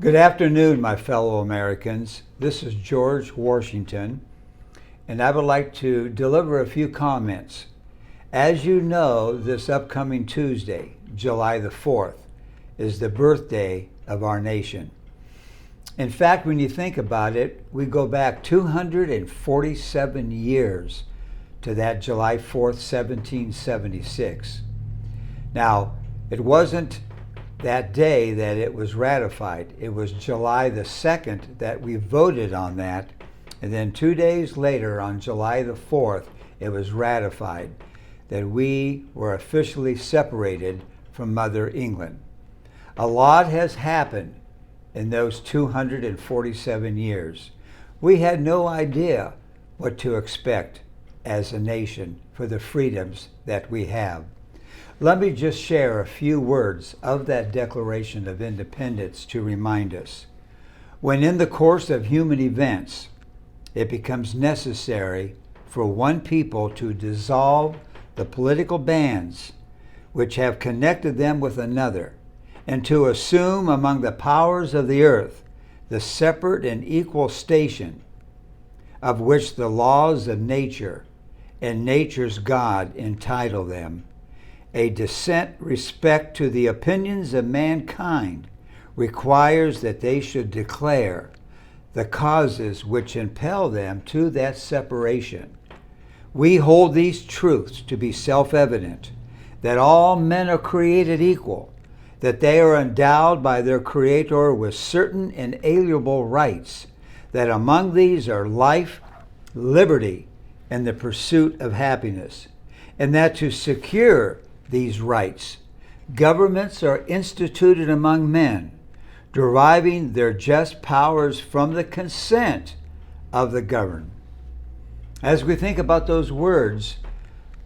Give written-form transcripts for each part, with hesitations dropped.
Good afternoon, my fellow Americans. This is George Washington, and I would like to deliver a few comments. As you know, this upcoming Tuesday, July the 4th, is the birthday of our nation. In fact, when you think about it, we go back 247 years to that July 4th, 1776. Now, it wasn't that day that it was ratified. It was July the 2nd that we voted on that, and then 2 days later, on July the 4th, it was ratified that we were officially separated from Mother England. A lot has happened in those 247 years. We had no idea what to expect as a nation for the freedoms that we have. Let me just share a few words of that Declaration of Independence to remind us. When in the course of human events, it becomes necessary for one people to dissolve the political bands which have connected them with another, and to assume among the powers of the earth the separate and equal station of which the laws of nature and nature's God entitle them, a decent respect to the opinions of mankind requires that they should declare the causes which impel them to that separation. We hold these truths to be self-evident, that all men are created equal, that they are endowed by their Creator with certain inalienable rights, that among these are life, liberty, and the pursuit of happiness, and that to secure these rights, governments are instituted among men, deriving their just powers from the consent of the governed. As we think about those words,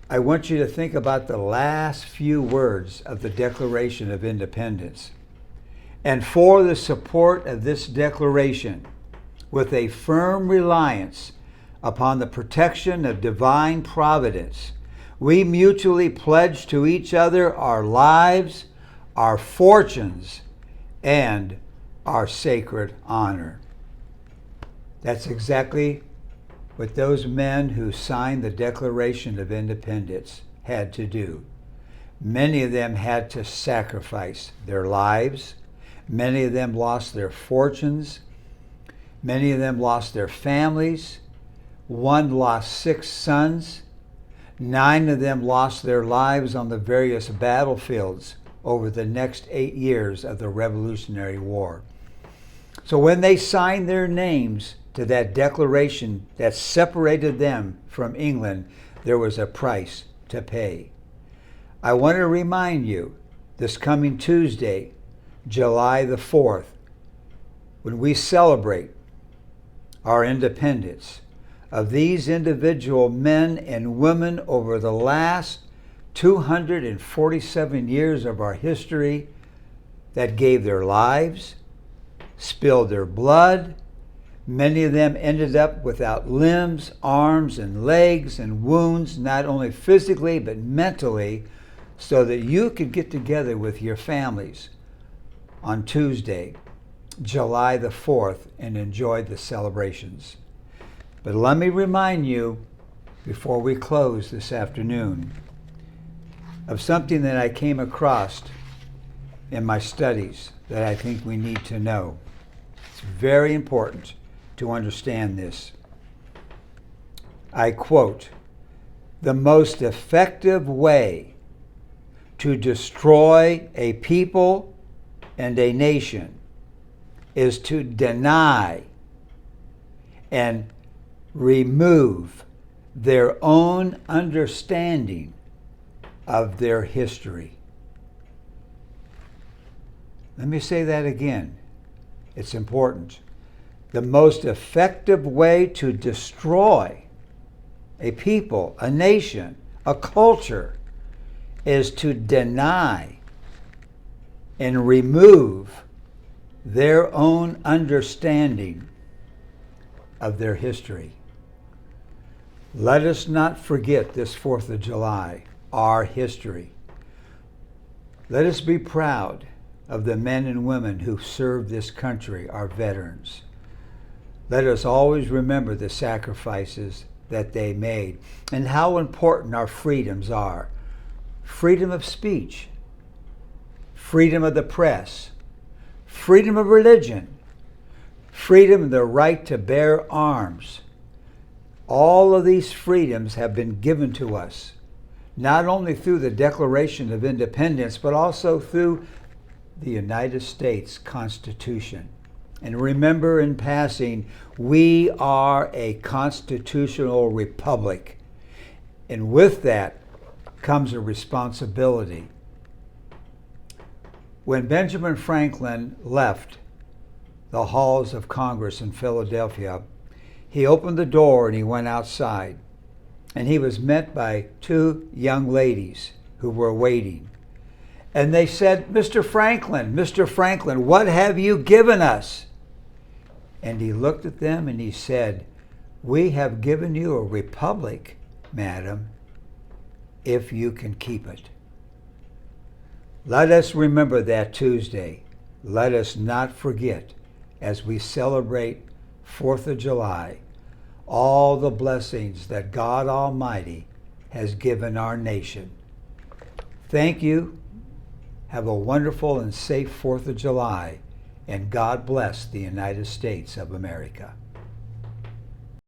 I want you to think about the last few words of the Declaration of Independence. And for the support of this declaration, with a firm reliance upon the protection of divine providence, we mutually pledge to each other our lives, our fortunes, and our sacred honor. That's exactly what those men who signed the Declaration of Independence had to do. Many of them had to sacrifice their lives. Many of them lost their fortunes. Many of them lost their families. One lost 6 sons. 9 of them lost their lives on the various battlefields over the next 8 years of the Revolutionary War. So when they signed their names to that declaration that separated them from England, there was a price to pay. I want to remind you, this coming Tuesday, July the 4th, when we celebrate our independence, of these individual men and women over the last 247 years of our history that gave their lives, spilled their blood. Many of them ended up without limbs, arms, and legs, and wounds, not only physically but mentally, so that you could get together with your families on Tuesday, July the 4th, and enjoy the celebrations. But let me remind you, before we close this afternoon, of something that I came across in my studies that I think we need to know. It's very important to understand this. I quote, "The most effective way to destroy a people and a nation is to deny and remove their own understanding of their history." Let me say that again. It's important. The most effective way to destroy a people, a nation, a culture, is to deny and remove their own understanding of their history. Let us not forget this 4th of July, our history. Let us be proud of the men and women who served this country, our veterans. Let us always remember the sacrifices that they made and how important our freedoms are. Freedom of speech, freedom of the press, freedom of religion, freedom of the right to bear arms. All of these freedoms have been given to us, not only through the Declaration of Independence, but also through the United States Constitution. And remember, in passing, we are a constitutional republic. And with that comes a responsibility. When Benjamin Franklin left the halls of Congress in Philadelphia, he opened the door and he went outside. And he was met by two young ladies who were waiting. And they said, Mr. Franklin, what have you given us? And he looked at them and he said, we have given you a republic, madam, if you can keep it. Let us remember that Tuesday. Let us not forget, as we celebrate 4th of July, all the blessings that God Almighty has given our nation. Thank you. Have a wonderful and safe 4th of July, and God bless the United States of America.